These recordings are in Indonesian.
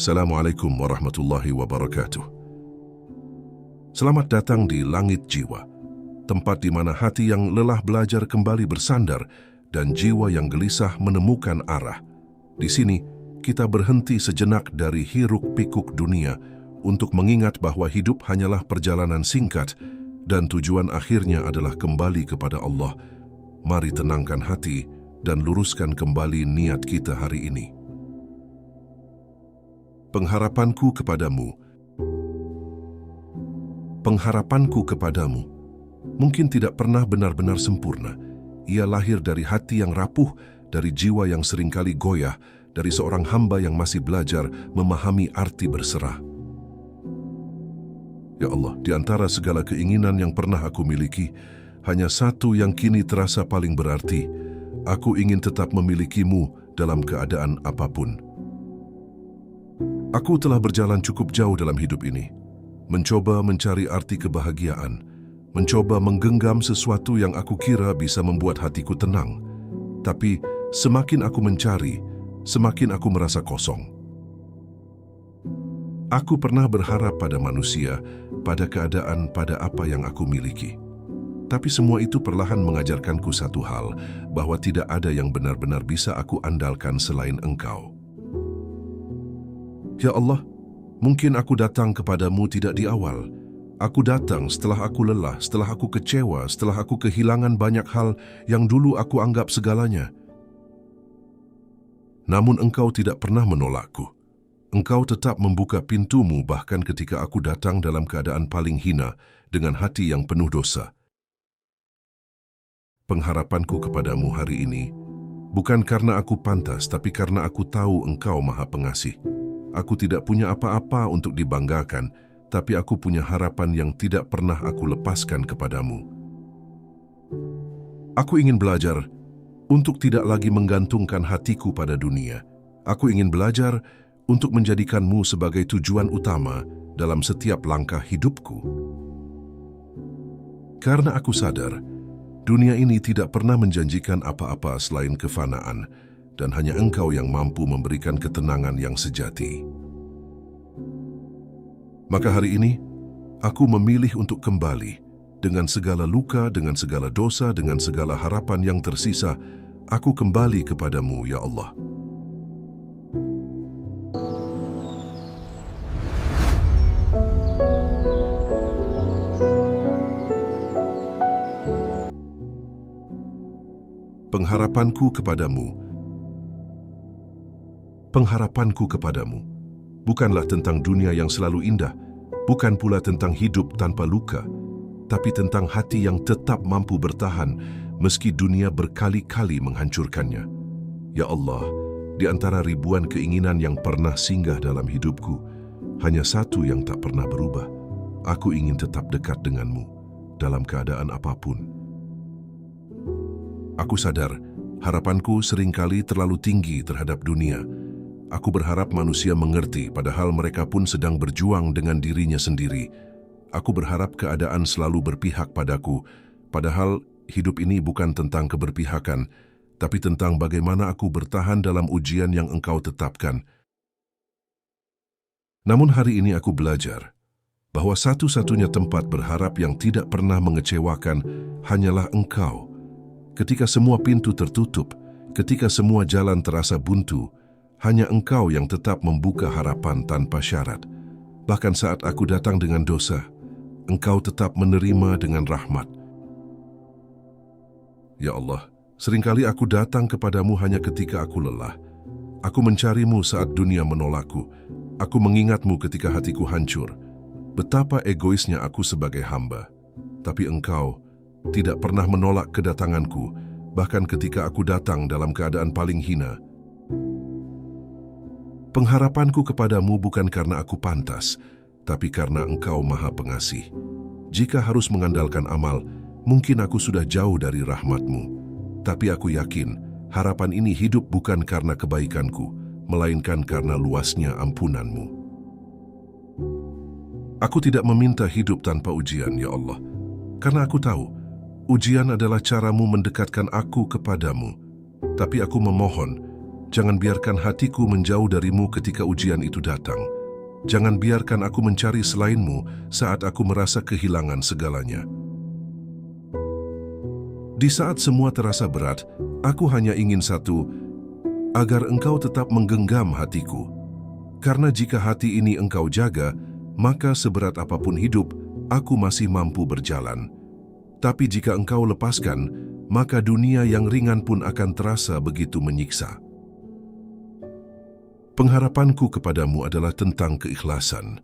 Assalamualaikum warahmatullahi wabarakatuh. Selamat datang di Langit Jiwa, tempat di mana hati yang lelah belajar kembali bersandar dan jiwa yang gelisah menemukan arah. Di sini, kita berhenti sejenak dari hiruk-pikuk dunia untuk mengingat bahwa hidup hanyalah perjalanan singkat dan tujuan akhirnya adalah kembali kepada Allah. Mari tenangkan hati dan luruskan kembali niat kita hari ini. Pengharapanku kepadamu. Pengharapanku kepadamu mungkin tidak pernah benar-benar sempurna. Ia lahir dari hati yang rapuh, dari jiwa yang seringkali goyah, dari seorang hamba yang masih belajar memahami arti berserah. Ya Allah, di antara segala keinginan yang pernah aku miliki, hanya satu yang kini terasa paling berarti. Aku ingin tetap memilikimu dalam keadaan apapun. Aku telah berjalan cukup jauh dalam hidup ini, mencoba mencari arti kebahagiaan, mencoba menggenggam sesuatu yang aku kira bisa membuat hatiku tenang. Tapi semakin aku mencari, semakin aku merasa kosong. Aku pernah berharap pada manusia, pada keadaan, pada apa yang aku miliki. Tapi semua itu perlahan mengajarkanku satu hal, bahwa tidak ada yang benar-benar bisa aku andalkan selain Engkau. Ya Allah, mungkin aku datang kepadamu tidak di awal. Aku datang setelah aku lelah, setelah aku kecewa, setelah aku kehilangan banyak hal yang dulu aku anggap segalanya. Namun Engkau tidak pernah menolakku. Engkau tetap membuka pintumu bahkan ketika aku datang dalam keadaan paling hina, dengan hati yang penuh dosa. Pengharapanku kepadamu hari ini, bukan karena aku pantas, tapi karena aku tahu Engkau Maha Pengasih. Aku tidak punya apa-apa untuk dibanggakan, tapi aku punya harapan yang tidak pernah aku lepaskan kepadamu. Aku ingin belajar untuk tidak lagi menggantungkan hatiku pada dunia. Aku ingin belajar untuk menjadikanmu sebagai tujuan utama dalam setiap langkah hidupku. Karena aku sadar, dunia ini tidak pernah menjanjikan apa-apa selain kefanaan, dan hanya Engkau yang mampu memberikan ketenangan yang sejati. Maka hari ini, aku memilih untuk kembali. Dengan segala luka, dengan segala dosa, dengan segala harapan yang tersisa, aku kembali kepadamu, ya Allah. Pengharapanku kepadamu. Pengharapanku kepadamu bukanlah tentang dunia yang selalu indah, bukan pula tentang hidup tanpa luka, tapi tentang hati yang tetap mampu bertahan meski dunia berkali-kali menghancurkannya. Ya Allah, di antara ribuan keinginan yang pernah singgah dalam hidupku, hanya satu yang tak pernah berubah. Aku ingin tetap dekat denganmu dalam keadaan apapun. Aku sadar, harapanku seringkali terlalu tinggi terhadap dunia. Aku berharap manusia mengerti, padahal mereka pun sedang berjuang dengan dirinya sendiri. Aku berharap keadaan selalu berpihak padaku, padahal hidup ini bukan tentang keberpihakan, tapi tentang bagaimana aku bertahan dalam ujian yang Engkau tetapkan. Namun hari ini aku belajar bahwa satu-satunya tempat berharap yang tidak pernah mengecewakan hanyalah Engkau. Ketika semua pintu tertutup, ketika semua jalan terasa buntu, hanya Engkau yang tetap membuka harapan tanpa syarat. Bahkan saat aku datang dengan dosa, Engkau tetap menerima dengan rahmat. Ya Allah, seringkali aku datang kepadamu hanya ketika aku lelah. Aku mencarimu saat dunia menolakku. Aku mengingatmu ketika hatiku hancur. Betapa egoisnya aku sebagai hamba. Tapi Engkau tidak pernah menolak kedatanganku, bahkan ketika aku datang dalam keadaan paling hina. Pengharapanku kepadamu bukan karena aku pantas, tapi karena Engkau Maha Pengasih. Jika harus mengandalkan amal, mungkin aku sudah jauh dari rahmat-Mu. Tapi aku yakin, harapan ini hidup bukan karena kebaikanku, melainkan karena luasnya ampunan-Mu. Aku tidak meminta hidup tanpa ujian, ya Allah, karena aku tahu, ujian adalah caramu mendekatkan aku kepadamu. Tapi aku memohon, Jangan biarkan hatiku menjauh darimu ketika ujian itu datang. Jangan biarkan aku mencari selainmu saat aku merasa kehilangan segalanya. Di saat semua terasa berat, aku hanya ingin satu, agar Engkau tetap menggenggam hatiku. Karena jika hati ini Engkau jaga, maka seberat apapun hidup, aku masih mampu berjalan. Tapi jika Engkau lepaskan, maka dunia yang ringan pun akan terasa begitu menyiksa. Pengharapanku kepadamu adalah tentang keikhlasan,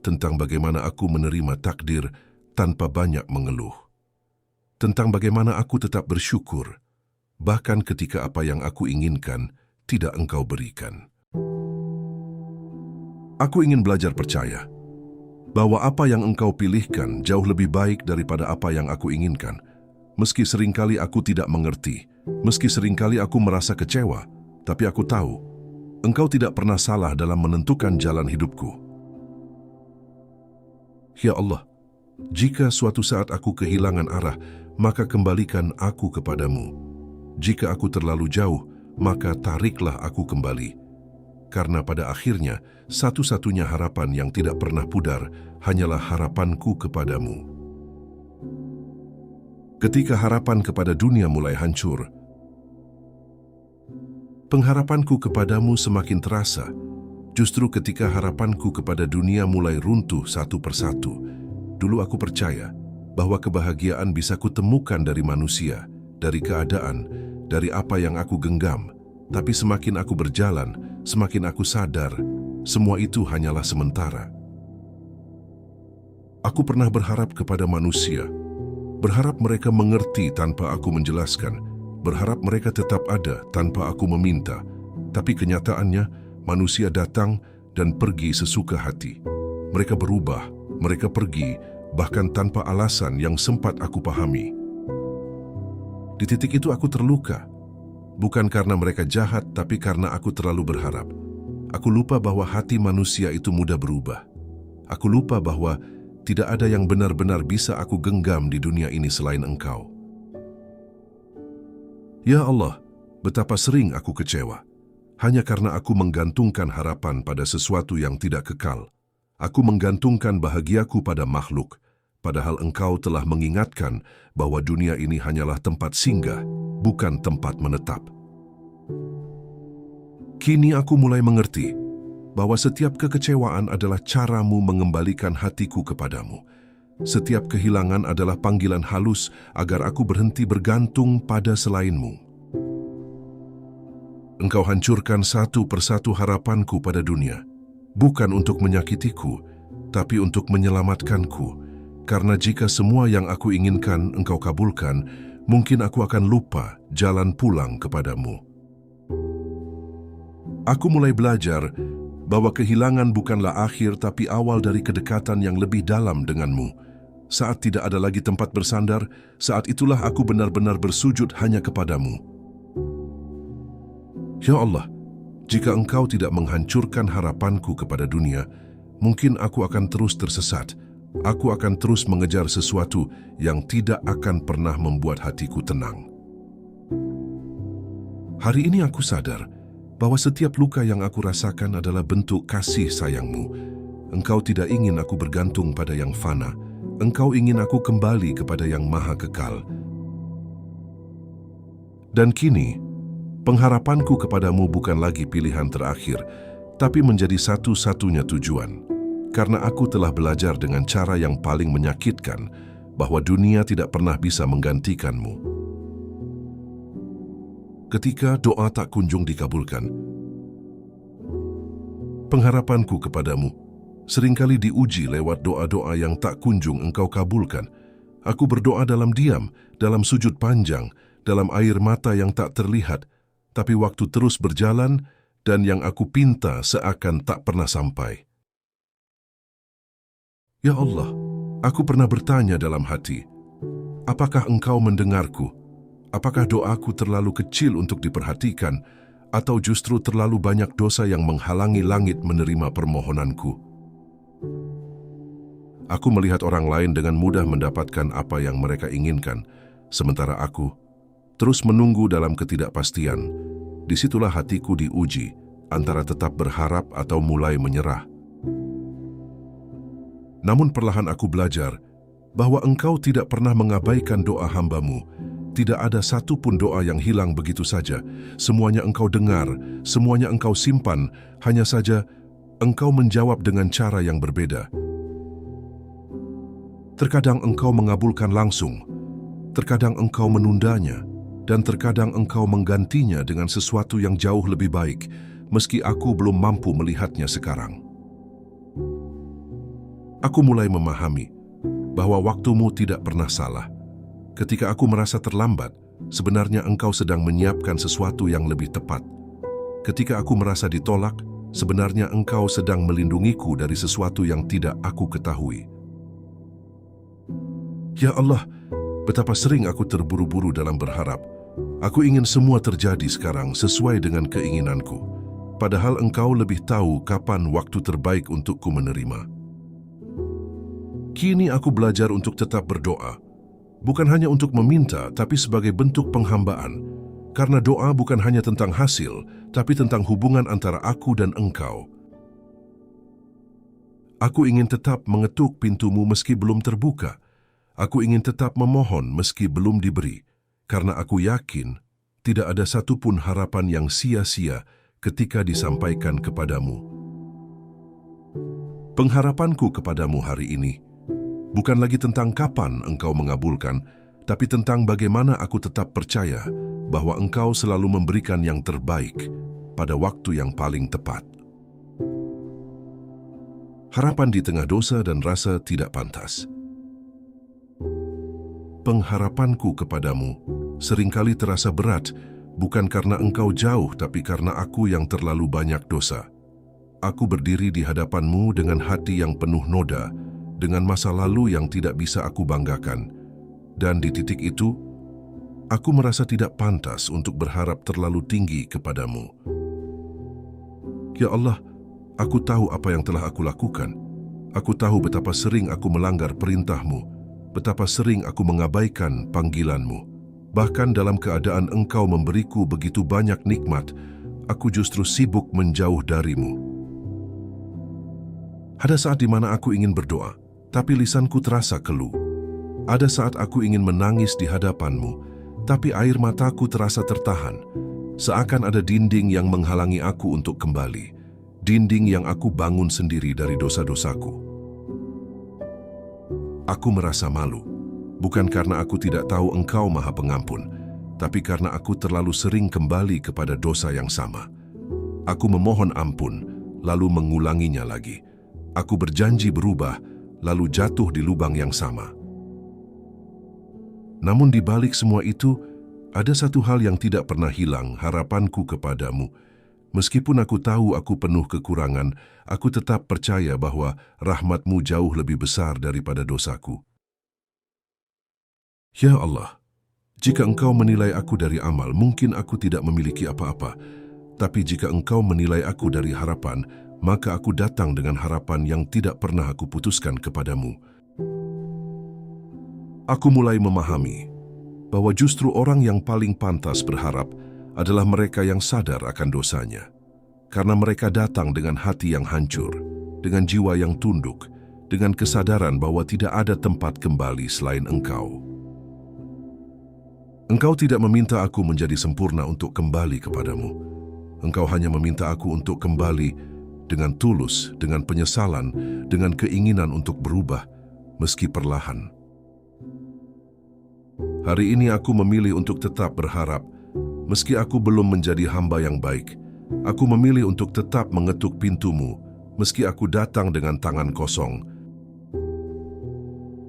tentang bagaimana aku menerima takdir tanpa banyak mengeluh, tentang bagaimana aku tetap bersyukur, bahkan ketika apa yang aku inginkan tidak Engkau berikan. Aku ingin belajar percaya bahwa apa yang Engkau pilihkan jauh lebih baik daripada apa yang aku inginkan. Meski seringkali aku tidak mengerti, meski seringkali aku merasa kecewa, tapi aku tahu, Engkau tidak pernah salah dalam menentukan jalan hidupku. Ya Allah, jika suatu saat aku kehilangan arah, maka kembalikan aku kepadamu. Jika aku terlalu jauh, maka tariklah aku kembali. Karena pada akhirnya, satu-satunya harapan yang tidak pernah pudar hanyalah harapanku kepadamu. Ketika harapan kepada dunia mulai hancur, pengharapanku kepadamu semakin terasa. Justru ketika harapanku kepada dunia mulai runtuh satu persatu, dulu aku percaya bahwa kebahagiaan bisa kutemukan dari manusia, dari keadaan, dari apa yang aku genggam. Tapi semakin aku berjalan, semakin aku sadar, semua itu hanyalah sementara. Aku pernah berharap kepada manusia, berharap mereka mengerti tanpa aku menjelaskan, berharap mereka tetap ada tanpa aku meminta. Tapi kenyataannya, manusia datang dan pergi sesuka hati. Mereka berubah, mereka pergi, bahkan tanpa alasan yang sempat aku pahami. Di titik itu aku terluka. Bukan karena mereka jahat, tapi karena aku terlalu berharap. Aku lupa bahwa hati manusia itu mudah berubah. Aku lupa bahwa tidak ada yang benar-benar bisa aku genggam di dunia ini selain Engkau. Ya Allah, betapa sering aku kecewa. Hanya karena aku menggantungkan harapan pada sesuatu yang tidak kekal. Aku menggantungkan bahagiaku pada makhluk, padahal Engkau telah mengingatkan bahwa dunia ini hanyalah tempat singgah, bukan tempat menetap. Kini aku mulai mengerti bahwa setiap kekecewaan adalah caramu mengembalikan hatiku kepadamu. Setiap kehilangan adalah panggilan halus agar aku berhenti bergantung pada selainmu. Engkau hancurkan satu persatu harapanku pada dunia, bukan untuk menyakitiku, tapi untuk menyelamatkanku. Karena jika semua yang aku inginkan Engkau kabulkan, mungkin aku akan lupa jalan pulang kepadamu. Aku mulai belajar bahwa kehilangan bukanlah akhir tapi awal dari kedekatan yang lebih dalam denganmu. Saat tidak ada lagi tempat bersandar, saat itulah aku benar-benar bersujud hanya kepadamu. Ya Allah, jika Engkau tidak menghancurkan harapanku kepada dunia, mungkin aku akan terus tersesat. Aku akan terus mengejar sesuatu yang tidak akan pernah membuat hatiku tenang. Hari ini aku sadar bahwa setiap luka yang aku rasakan adalah bentuk kasih sayang-Mu. Engkau tidak ingin aku bergantung pada yang fana. Engkau ingin aku kembali kepada yang maha kekal. Dan kini, pengharapanku kepadamu bukan lagi pilihan terakhir, tapi menjadi satu-satunya tujuan. Karena aku telah belajar dengan cara yang paling menyakitkan bahwa dunia tidak pernah bisa menggantikanmu. Ketika doa tak kunjung dikabulkan, pengharapanku kepadamu seringkali diuji lewat doa-doa yang tak kunjung Engkau kabulkan. Aku berdoa dalam diam, dalam sujud panjang, dalam air mata yang tak terlihat, tapi waktu terus berjalan dan yang aku pinta seakan tak pernah sampai. Ya Allah, aku pernah bertanya dalam hati, apakah Engkau mendengarku? Apakah doaku terlalu kecil untuk diperhatikan, atau justru terlalu banyak dosa yang menghalangi langit menerima permohonanku? Aku melihat orang lain dengan mudah mendapatkan apa yang mereka inginkan, sementara aku terus menunggu dalam ketidakpastian, disitulah hatiku diuji, antara tetap berharap atau mulai menyerah. Namun perlahan aku belajar bahwa Engkau tidak pernah mengabaikan doa hamba-Mu. Tidak ada satu pun doa yang hilang begitu saja. Semuanya Engkau dengar, semuanya Engkau simpan, hanya saja Engkau menjawab dengan cara yang berbeda. Terkadang Engkau mengabulkan langsung, terkadang Engkau menundanya, dan terkadang Engkau menggantinya dengan sesuatu yang jauh lebih baik, meski aku belum mampu melihatnya sekarang. Aku mulai memahami bahwa waktu-Mu tidak pernah salah. Ketika aku merasa terlambat, sebenarnya Engkau sedang menyiapkan sesuatu yang lebih tepat. Ketika aku merasa ditolak, sebenarnya Engkau sedang melindungiku dari sesuatu yang tidak aku ketahui. Ya Allah, betapa sering aku terburu-buru dalam berharap. Aku ingin semua terjadi sekarang sesuai dengan keinginanku. Padahal Engkau lebih tahu kapan waktu terbaik untukku menerima. Kini aku belajar untuk tetap berdoa. Bukan hanya untuk meminta, tapi sebagai bentuk penghambaan. Karena doa bukan hanya tentang hasil, tapi tentang hubungan antara aku dan Engkau. Aku ingin tetap mengetuk pintu-Mu meski belum terbuka. Aku ingin tetap memohon meski belum diberi. Karena aku yakin, tidak ada satupun harapan yang sia-sia ketika disampaikan kepadamu. Pengharapanku kepadamu hari ini bukan lagi tentang kapan Engkau mengabulkan, tapi tentang bagaimana aku tetap percaya bahwa Engkau selalu memberikan yang terbaik pada waktu yang paling tepat. Harapan di tengah dosa dan rasa tidak pantas. Pengharapanku kepadamu seringkali terasa berat, bukan karena Engkau jauh, tapi karena aku yang terlalu banyak dosa. Aku berdiri di hadapan-Mu dengan hati yang penuh noda, dengan masa lalu yang tidak bisa aku banggakan. Dan di titik itu, aku merasa tidak pantas untuk berharap terlalu tinggi kepadamu. Ya Allah, aku tahu apa yang telah aku lakukan. Aku tahu betapa sering aku melanggar perintah-Mu, betapa sering aku mengabaikan panggilan-Mu. Bahkan dalam keadaan Engkau memberiku begitu banyak nikmat, aku justru sibuk menjauh dari-Mu. Ada saat di mana aku ingin berdoa, tapi lisanku terasa keluh. Ada saat aku ingin menangis di hadapan-Mu, tapi air mataku terasa tertahan. Seakan ada dinding yang menghalangi aku untuk kembali. Dinding yang aku bangun sendiri dari dosa-dosaku. Aku merasa malu, bukan karena aku tidak tahu Engkau Maha Pengampun, tapi karena aku terlalu sering kembali kepada dosa yang sama. Aku memohon ampun, lalu mengulanginya lagi. Aku berjanji berubah, lalu jatuh di lubang yang sama. Namun di balik semua itu, ada satu hal yang tidak pernah hilang, harapanku kepadamu. Meskipun aku tahu aku penuh kekurangan, aku tetap percaya bahwa rahmat-Mu jauh lebih besar daripada dosaku. Ya Allah, jika Engkau menilai aku dari amal, mungkin aku tidak memiliki apa-apa. Tapi jika Engkau menilai aku dari harapan, maka aku datang dengan harapan yang tidak pernah aku putuskan kepadamu. Aku mulai memahami bahwa justru orang yang paling pantas berharap adalah mereka yang sadar akan dosanya. Karena mereka datang dengan hati yang hancur, dengan jiwa yang tunduk, dengan kesadaran bahwa tidak ada tempat kembali selain Engkau. Engkau tidak meminta aku menjadi sempurna untuk kembali kepadamu. Engkau hanya meminta aku untuk kembali dengan tulus, dengan penyesalan, dengan keinginan untuk berubah, meski perlahan. Hari ini aku memilih untuk tetap berharap, meski aku belum menjadi hamba yang baik. Aku memilih untuk tetap mengetuk pintu-Mu, meski aku datang dengan tangan kosong.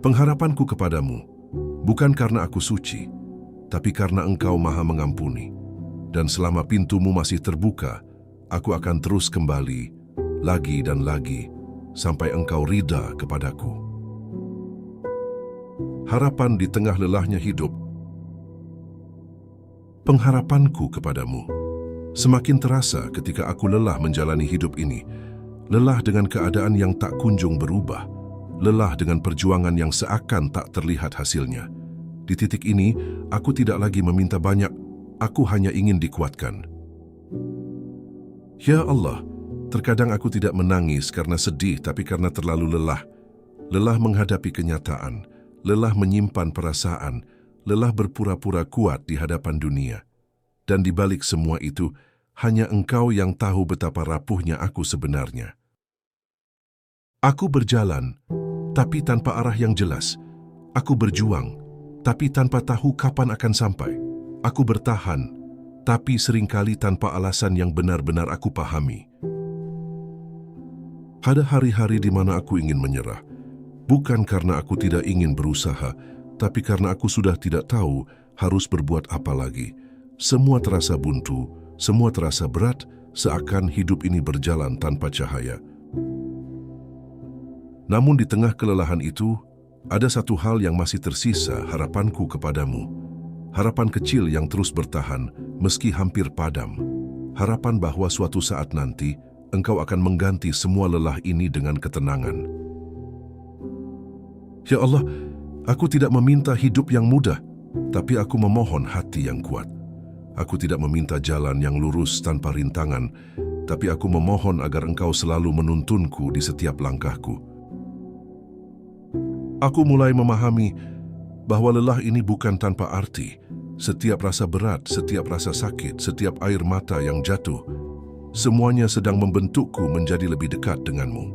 Pengharapanku kepadamu bukan karena aku suci, tapi karena Engkau Maha Mengampuni. Dan selama pintu-Mu masih terbuka, aku akan terus kembali, lagi dan lagi, sampai Engkau ridha kepadaku. Harapan di tengah lelahnya hidup. Pengharapanku kepadamu semakin terasa ketika aku lelah menjalani hidup ini, lelah dengan keadaan yang tak kunjung berubah, lelah dengan perjuangan yang seakan tak terlihat hasilnya. Di titik ini, aku tidak lagi meminta banyak, aku hanya ingin dikuatkan. Ya Allah, terkadang aku tidak menangis karena sedih tapi karena terlalu lelah. Lelah menghadapi kenyataan, lelah menyimpan perasaan, lelah berpura-pura kuat di hadapan dunia. Dan di balik semua itu, hanya Engkau yang tahu betapa rapuhnya aku sebenarnya. Aku berjalan, tapi tanpa arah yang jelas. Aku berjuang, tapi tanpa tahu kapan akan sampai. Aku bertahan, tapi seringkali tanpa alasan yang benar-benar aku pahami. Ada hari-hari di mana aku ingin menyerah. Bukan karena aku tidak ingin berusaha, tapi karena aku sudah tidak tahu harus berbuat apa lagi. Semua terasa buntu, semua terasa berat, seakan hidup ini berjalan tanpa cahaya. Namun di tengah kelelahan itu, ada satu hal yang masih tersisa, harapanku kepadamu. Harapan kecil yang terus bertahan, meski hampir padam. Harapan bahwa suatu saat nanti, Engkau akan mengganti semua lelah ini dengan ketenangan. Ya Allah, aku tidak meminta hidup yang mudah, tapi aku memohon hati yang kuat. Aku tidak meminta jalan yang lurus tanpa rintangan, tapi aku memohon agar Engkau selalu menuntunku di setiap langkahku. Aku mulai memahami bahwa lelah ini bukan tanpa arti. Setiap rasa berat, setiap rasa sakit, setiap air mata yang jatuh, semuanya sedang membentukku menjadi lebih dekat denganmu.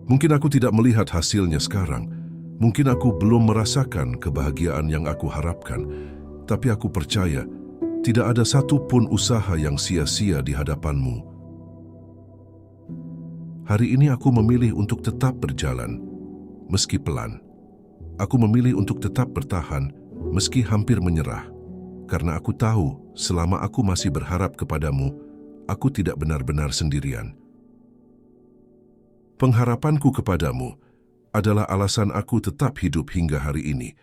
Mungkin aku tidak melihat hasilnya sekarang. Mungkin aku belum merasakan kebahagiaan yang aku harapkan. Tapi aku percaya, tidak ada satu pun usaha yang sia-sia di hadapanmu. Hari ini aku memilih untuk tetap berjalan, meski pelan. Aku memilih untuk tetap bertahan, meski hampir menyerah. Karena aku tahu, selama aku masih berharap kepadamu, aku tidak benar-benar sendirian. Pengharapanku kepadamu adalah alasan aku tetap hidup hingga hari ini.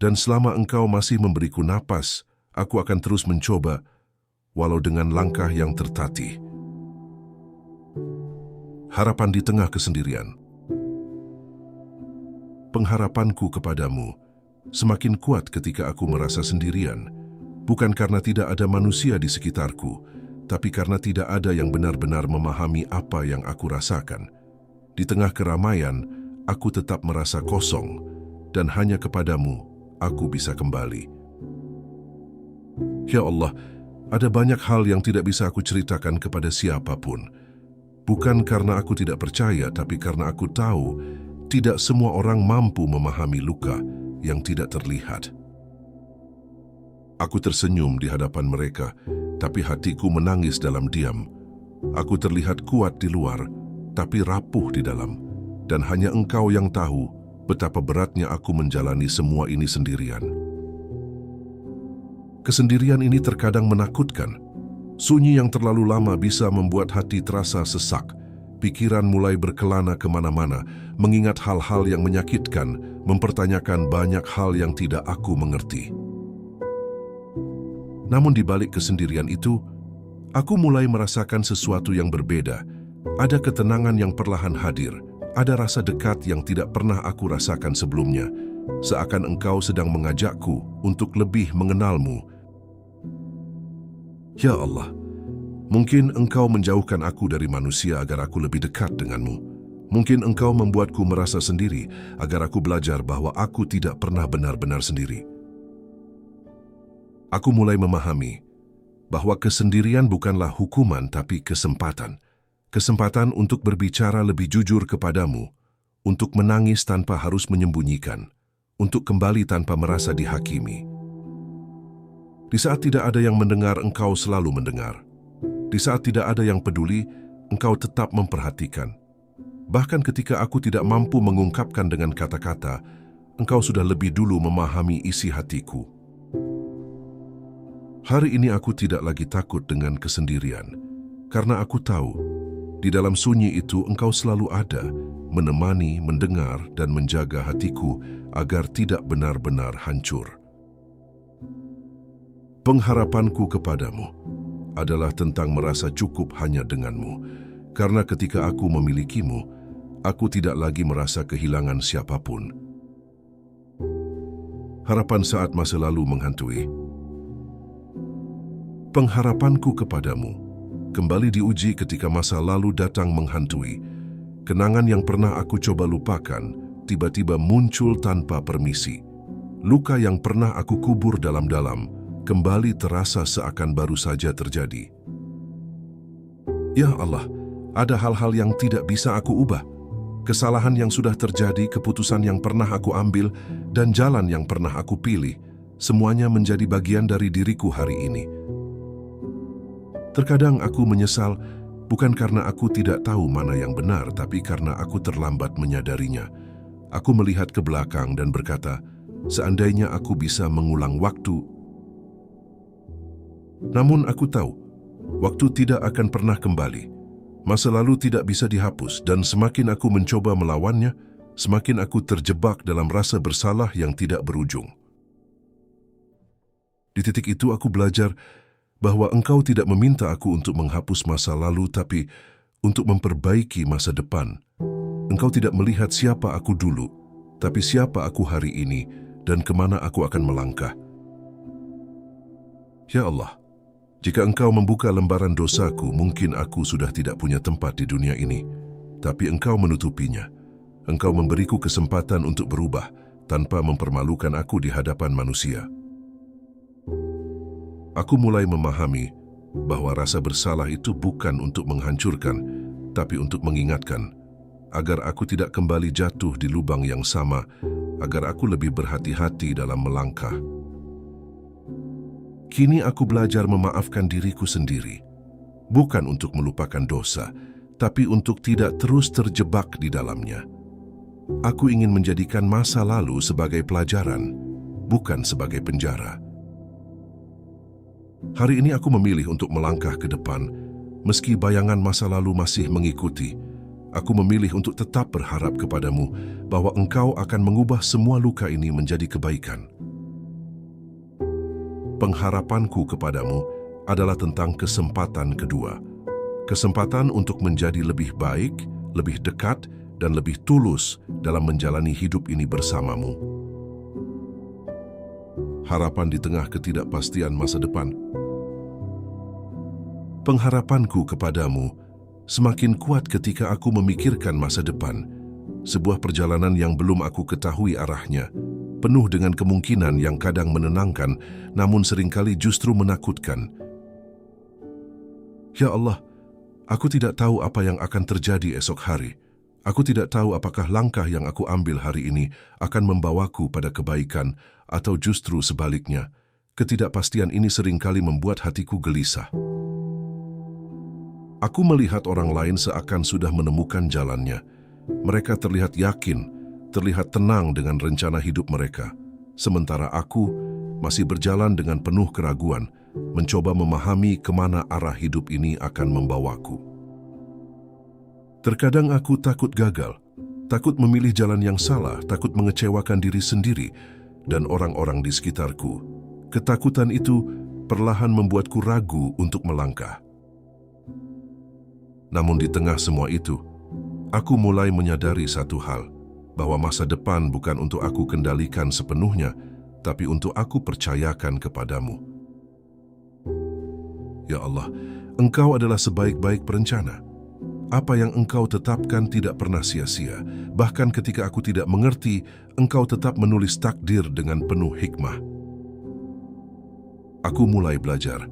Dan selama Engkau masih memberiku napas, aku akan terus mencoba, walau dengan langkah yang tertatih. Harapan di tengah kesendirian. Pengharapanku kepadamu semakin kuat ketika aku merasa sendirian, bukan karena tidak ada manusia di sekitarku, tapi karena tidak ada yang benar-benar memahami apa yang aku rasakan. Di tengah keramaian, aku tetap merasa kosong, dan hanya kepadamu aku bisa kembali. Ya Allah, ada banyak hal yang tidak bisa aku ceritakan kepada siapapun. Bukan karena aku tidak percaya, tapi karena aku tahu tidak semua orang mampu memahami luka yang tidak terlihat. Aku tersenyum di hadapan mereka, tapi hatiku menangis dalam diam. Aku terlihat kuat di luar, tapi rapuh di dalam, dan hanya Engkau yang tahu betapa beratnya aku menjalani semua ini sendirian. Kesendirian ini terkadang menakutkan. Sunyi yang terlalu lama bisa membuat hati terasa sesak. Pikiran mulai berkelana kemana-mana, mengingat hal-hal yang menyakitkan, mempertanyakan banyak hal yang tidak aku mengerti. Namun di balik kesendirian itu, aku mulai merasakan sesuatu yang berbeda. Ada ketenangan yang perlahan hadir, ada rasa dekat yang tidak pernah aku rasakan sebelumnya, seakan Engkau sedang mengajakku untuk lebih mengenalmu. Ya Allah, mungkin Engkau menjauhkan aku dari manusia agar aku lebih dekat denganmu. Mungkin Engkau membuatku merasa sendiri agar aku belajar bahwa aku tidak pernah benar-benar sendiri. Aku mulai memahami bahwa kesendirian bukanlah hukuman tapi kesempatan. Kesempatan untuk berbicara lebih jujur kepadamu, untuk menangis tanpa harus menyembunyikan, untuk kembali tanpa merasa dihakimi. Di saat tidak ada yang mendengar, Engkau selalu mendengar. Di saat tidak ada yang peduli, Engkau tetap memperhatikan. Bahkan ketika aku tidak mampu mengungkapkan dengan kata-kata, Engkau sudah lebih dulu memahami isi hatiku. Hari ini aku tidak lagi takut dengan kesendirian, karena aku tahu, di dalam sunyi itu Engkau selalu ada, menemani, mendengar, dan menjaga hatiku agar tidak benar-benar hancur. Pengharapanku kepadamu adalah tentang merasa cukup hanya denganmu, karena ketika aku memilikimu, aku tidak lagi merasa kehilangan siapapun. Harapan saat masa lalu menghantui. Pengharapanku kepadamu kembali diuji ketika masa lalu datang menghantui. Kenangan yang pernah aku coba lupakan, tiba-tiba muncul tanpa permisi. Luka yang pernah aku kubur dalam-dalam, kembali terasa seakan baru saja terjadi. Ya Allah, ada hal-hal yang tidak bisa aku ubah. Kesalahan yang sudah terjadi, keputusan yang pernah aku ambil, dan jalan yang pernah aku pilih, semuanya menjadi bagian dari diriku hari ini. Terkadang aku menyesal, bukan karena aku tidak tahu mana yang benar, tapi karena aku terlambat menyadarinya. Aku melihat ke belakang dan berkata, seandainya aku bisa mengulang waktu. Namun aku tahu, waktu tidak akan pernah kembali. Masa lalu tidak bisa dihapus, dan semakin aku mencoba melawannya, semakin aku terjebak dalam rasa bersalah yang tidak berujung. Di titik itu aku belajar bahwa Engkau tidak meminta aku untuk menghapus masa lalu, tapi untuk memperbaiki masa depan. Engkau tidak melihat siapa aku dulu, tapi siapa aku hari ini dan kemana aku akan melangkah. Ya Allah, jika Engkau membuka lembaran dosaku, mungkin aku sudah tidak punya tempat di dunia ini. Tapi Engkau menutupinya. Engkau memberiku kesempatan untuk berubah tanpa mempermalukan aku di hadapan manusia. Aku mulai memahami bahwa rasa bersalah itu bukan untuk menghancurkan, tapi untuk mengingatkan, agar aku tidak kembali jatuh di lubang yang sama, agar aku lebih berhati-hati dalam melangkah. Kini aku belajar memaafkan diriku sendiri, bukan untuk melupakan dosa, tapi untuk tidak terus terjebak di dalamnya. Aku ingin menjadikan masa lalu sebagai pelajaran, bukan sebagai penjara. Hari ini aku memilih untuk melangkah ke depan, meski bayangan masa lalu masih mengikuti. Aku memilih untuk tetap berharap kepadamu bahwa Engkau akan mengubah semua luka ini menjadi kebaikan. Pengharapanku kepadamu adalah tentang kesempatan kedua. Kesempatan untuk menjadi lebih baik, lebih dekat, dan lebih tulus dalam menjalani hidup ini bersamamu. Harapan di tengah ketidakpastian masa depan. Pengharapanku kepadamu semakin kuat ketika aku memikirkan masa depan, sebuah perjalanan yang belum aku ketahui arahnya, penuh dengan kemungkinan yang kadang menenangkan, namun seringkali justru menakutkan. Ya Allah, aku tidak tahu apa yang akan terjadi esok hari. Aku tidak tahu apakah langkah yang aku ambil hari ini akan membawaku pada kebaikan atau justru sebaliknya. Ketidakpastian ini seringkali membuat hatiku gelisah. Aku melihat orang lain seakan sudah menemukan jalannya. Mereka terlihat yakin, terlihat tenang dengan rencana hidup mereka. Sementara aku masih berjalan dengan penuh keraguan, mencoba memahami kemana arah hidup ini akan membawaku. Terkadang aku takut gagal, takut memilih jalan yang salah, takut mengecewakan diri sendiri dan orang-orang di sekitarku. Ketakutan itu perlahan membuatku ragu untuk melangkah. Namun di tengah semua itu, aku mulai menyadari satu hal, bahwa masa depan bukan untuk aku kendalikan sepenuhnya, tapi untuk aku percayakan kepadamu. Ya Allah, Engkau adalah sebaik-baik perencana. Apa yang Engkau tetapkan tidak pernah sia-sia. Bahkan ketika aku tidak mengerti, Engkau tetap menulis takdir dengan penuh hikmah. Aku mulai belajar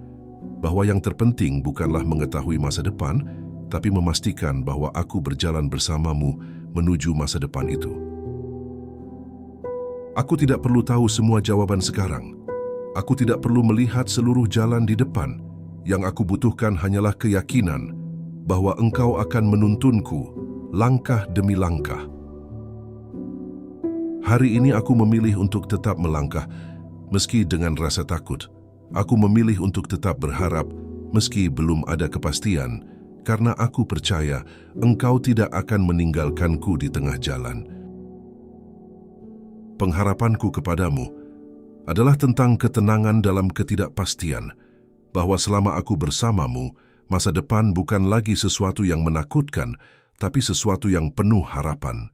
bahwa yang terpenting bukanlah mengetahui masa depan, tapi memastikan bahwa aku berjalan bersamamu menuju masa depan itu. Aku tidak perlu tahu semua jawaban sekarang. Aku tidak perlu melihat seluruh jalan di depan. Yang aku butuhkan hanyalah keyakinan bahwa Engkau akan menuntunku langkah demi langkah. Hari ini aku memilih untuk tetap melangkah, meski dengan rasa takut. Aku memilih untuk tetap berharap, meski belum ada kepastian, karena aku percaya Engkau tidak akan meninggalkanku di tengah jalan. Pengharapanku kepadamu adalah tentang ketenangan dalam ketidakpastian, bahwa selama aku bersamamu, masa depan bukan lagi sesuatu yang menakutkan, tapi sesuatu yang penuh harapan.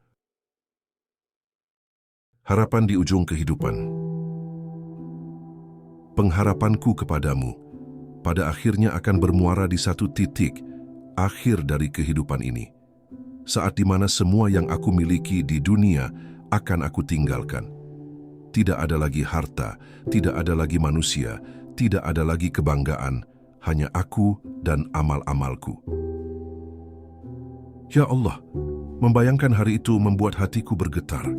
Harapan di ujung kehidupan. Pengharapanku kepadamu pada akhirnya akan bermuara di satu titik, akhir dari kehidupan ini. Saat di mana semua yang aku miliki di dunia akan aku tinggalkan. Tidak ada lagi harta, tidak ada lagi manusia, tidak ada lagi kebanggaan, hanya aku dan amal-amalku. Ya Allah, membayangkan hari itu membuat hatiku bergetar.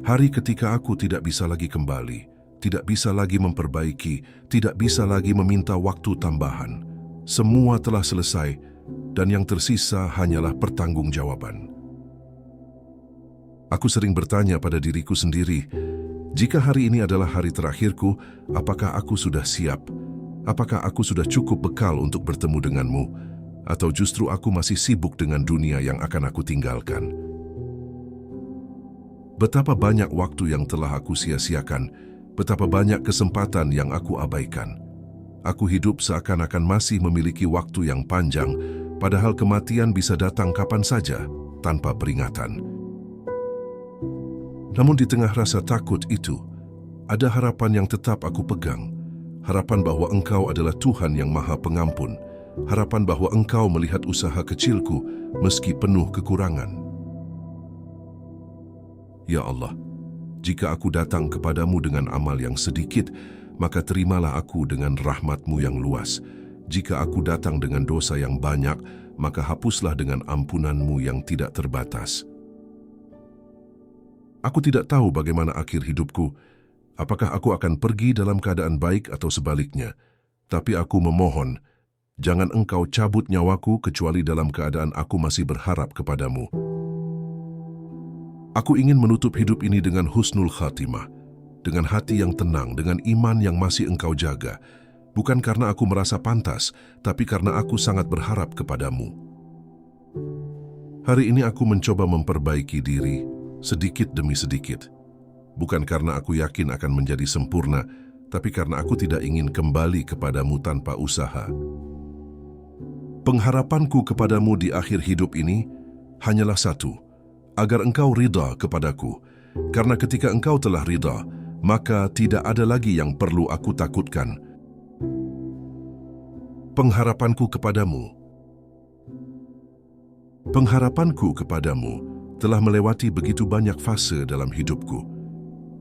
Hari ketika aku tidak bisa lagi kembali, tidak bisa lagi memperbaiki, tidak bisa lagi meminta waktu tambahan. Semua telah selesai, dan yang tersisa hanyalah pertanggungjawaban. Aku sering bertanya pada diriku sendiri, jika hari ini adalah hari terakhirku, apakah aku sudah siap? Apakah aku sudah cukup bekal untuk bertemu denganmu? Atau justru aku masih sibuk dengan dunia yang akan aku tinggalkan? Betapa banyak waktu yang telah aku sia-siakan, betapa banyak kesempatan yang aku abaikan. Aku hidup seakan-akan masih memiliki waktu yang panjang, padahal kematian bisa datang kapan saja, tanpa peringatan. Namun di tengah rasa takut itu, ada harapan yang tetap aku pegang. Harapan bahwa Engkau adalah Tuhan yang Maha Pengampun. Harapan bahwa Engkau melihat usaha kecilku meski penuh kekurangan. Ya Allah, jika aku datang kepadamu dengan amal yang sedikit, maka terimalah aku dengan rahmat-Mu yang luas. Jika aku datang dengan dosa yang banyak, maka hapuslah dengan ampunan-Mu yang tidak terbatas. Aku tidak tahu bagaimana akhir hidupku. Apakah aku akan pergi dalam keadaan baik atau sebaliknya? Tapi aku memohon, jangan Engkau cabut nyawaku kecuali dalam keadaan aku masih berharap kepadamu. Aku ingin menutup hidup ini dengan husnul khatimah, dengan hati yang tenang, dengan iman yang masih Engkau jaga. Bukan karena aku merasa pantas, tapi karena aku sangat berharap kepadamu. Hari ini aku mencoba memperbaiki diri, sedikit demi sedikit. Bukan karena aku yakin akan menjadi sempurna, tapi karena aku tidak ingin kembali kepadamu tanpa usaha. Pengharapanku kepadamu di akhir hidup ini hanyalah satu, agar Engkau ridha kepadaku. Karena ketika Engkau telah ridha, maka tidak ada lagi yang perlu aku takutkan. Pengharapanku kepadamu. Pengharapanku kepadamu telah melewati begitu banyak fase dalam hidupku.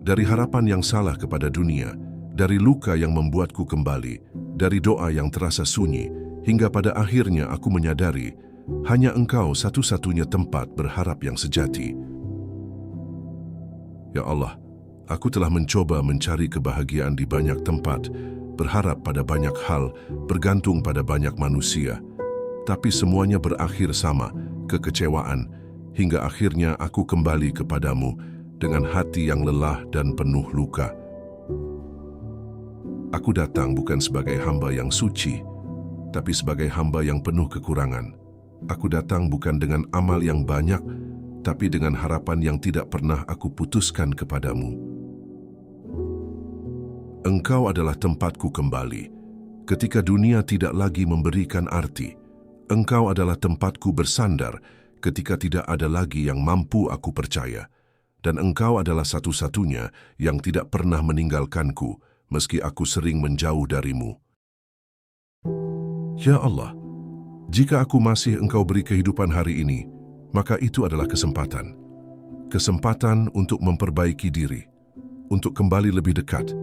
Dari harapan yang salah kepada dunia, dari luka yang membuatku kembali, dari doa yang terasa sunyi, hingga pada akhirnya aku menyadari, hanya Engkau satu-satunya tempat berharap yang sejati. Ya Allah, aku telah mencoba mencari kebahagiaan di banyak tempat, berharap pada banyak hal, bergantung pada banyak manusia. Tapi semuanya berakhir sama, kekecewaan, hingga akhirnya aku kembali kepadamu dengan hati yang lelah dan penuh luka. Aku datang bukan sebagai hamba yang suci, tapi sebagai hamba yang penuh kekurangan. Aku datang bukan dengan amal yang banyak, tapi dengan harapan yang tidak pernah aku putuskan kepadamu. Engkau adalah tempatku kembali. Ketika dunia tidak lagi memberikan arti, Engkau adalah tempatku bersandar ketika tidak ada lagi yang mampu aku percaya. Dan Engkau adalah satu-satunya yang tidak pernah meninggalkanku, meski aku sering menjauh darimu. Ya Allah, jika aku masih Engkau beri kehidupan hari ini, maka itu adalah kesempatan. Kesempatan untuk memperbaiki diri, untuk kembali lebih dekat,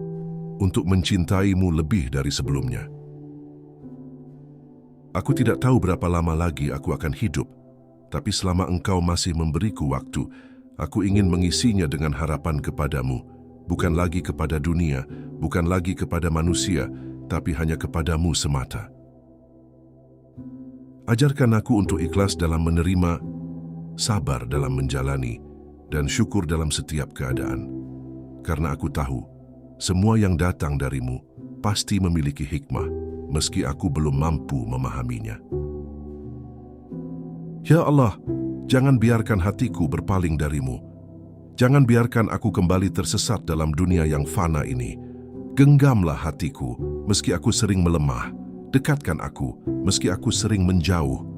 untuk mencintaimu lebih dari sebelumnya. Aku tidak tahu berapa lama lagi aku akan hidup, tapi selama Engkau masih memberiku waktu, aku ingin mengisinya dengan harapan kepadamu, bukan lagi kepada dunia, bukan lagi kepada manusia, tapi hanya kepadamu semata. Ajarkan aku untuk ikhlas dalam menerima, sabar dalam menjalani, dan syukur dalam setiap keadaan. Karena aku tahu, semua yang datang darimu pasti memiliki hikmah, meski aku belum mampu memahaminya. Ya Allah, jangan biarkan hatiku berpaling darimu. Jangan biarkan aku kembali tersesat dalam dunia yang fana ini. Genggamlah hatiku, meski aku sering melemah. Dekatkan aku, meski aku sering menjauh.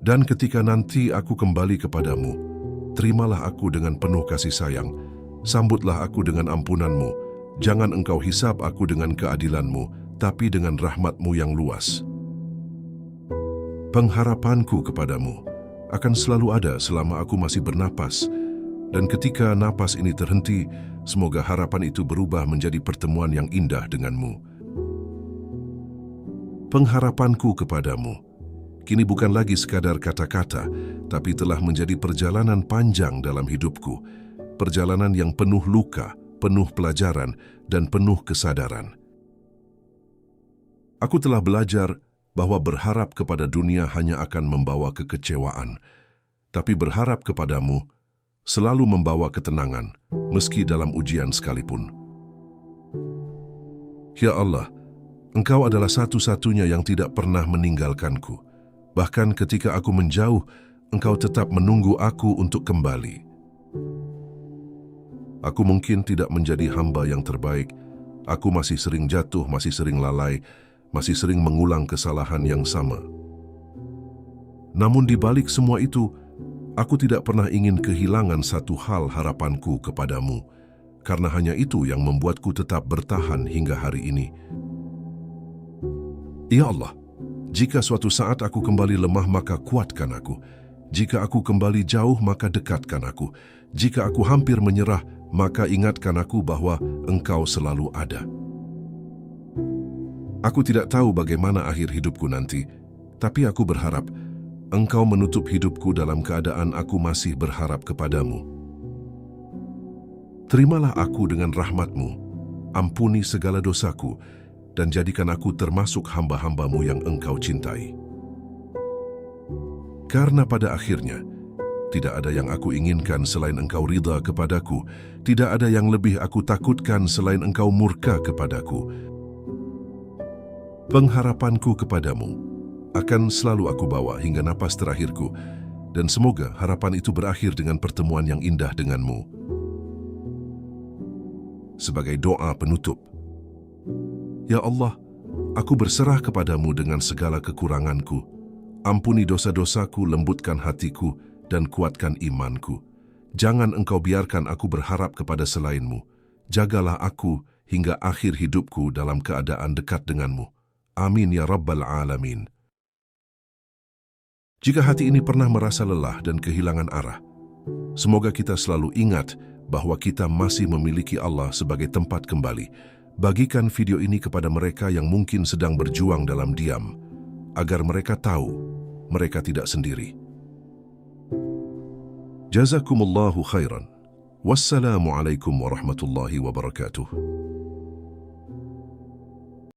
Dan ketika nanti aku kembali kepadamu, terimalah aku dengan penuh kasih sayang. Sambutlah aku dengan ampunanmu. Jangan Engkau hisap aku dengan keadilanmu, tapi dengan rahmat-Mu yang luas. Pengharapanku kepadamu akan selalu ada selama aku masih bernapas, dan ketika napas ini terhenti, semoga harapan itu berubah menjadi pertemuan yang indah denganmu. Pengharapanku kepadamu kini bukan lagi sekadar kata-kata, tapi telah menjadi perjalanan panjang dalam hidupku, perjalanan yang penuh luka, penuh pelajaran, dan penuh kesadaran. Aku telah belajar bahwa berharap kepada dunia hanya akan membawa kekecewaan, tapi berharap kepadamu selalu membawa ketenangan, meski dalam ujian sekalipun. Ya Allah, Engkau adalah satu-satunya yang tidak pernah meninggalkanku. Bahkan ketika aku menjauh, Engkau tetap menunggu aku untuk kembali. Aku mungkin tidak menjadi hamba yang terbaik. Aku masih sering jatuh, masih sering lalai, masih sering mengulang kesalahan yang sama. Namun di balik semua itu, aku tidak pernah ingin kehilangan satu hal, harapanku kepadamu, karena hanya itu yang membuatku tetap bertahan hingga hari ini. Ya Allah, jika suatu saat aku kembali lemah, maka kuatkan aku. Jika aku kembali jauh, maka dekatkan aku. Jika aku hampir menyerah, maka ingatkan aku bahwa Engkau selalu ada. Aku tidak tahu bagaimana akhir hidupku nanti, tapi aku berharap Engkau menutup hidupku dalam keadaan aku masih berharap kepadamu. Terimalah aku dengan rahmat-Mu, ampuni segala dosaku, dan jadikan aku termasuk hamba-hamba-Mu yang Engkau cintai. Karena pada akhirnya, tidak ada yang aku inginkan selain Engkau ridha kepadaku, tidak ada yang lebih aku takutkan selain Engkau murka kepadaku. Pengharapanku kepadamu akan selalu aku bawa hingga napas terakhirku, dan semoga harapan itu berakhir dengan pertemuan yang indah denganmu. Sebagai doa penutup, Ya Allah, aku berserah kepadamu dengan segala kekuranganku. Ampuni dosa-dosaku, lembutkan hatiku, dan kuatkan imanku. Jangan Engkau biarkan aku berharap kepada selain-Mu. Jagalah aku hingga akhir hidupku dalam keadaan dekat denganmu. Amin ya Rabbal Alamin. Jika hati ini pernah merasa lelah dan kehilangan arah, semoga kita selalu ingat bahwa kita masih memiliki Allah sebagai tempat kembali. Bagikan video ini kepada mereka yang mungkin sedang berjuang dalam diam, agar mereka tahu mereka tidak sendiri. Jazakumullahu khairan. Wassalamualaikum warahmatullahi wabarakatuh.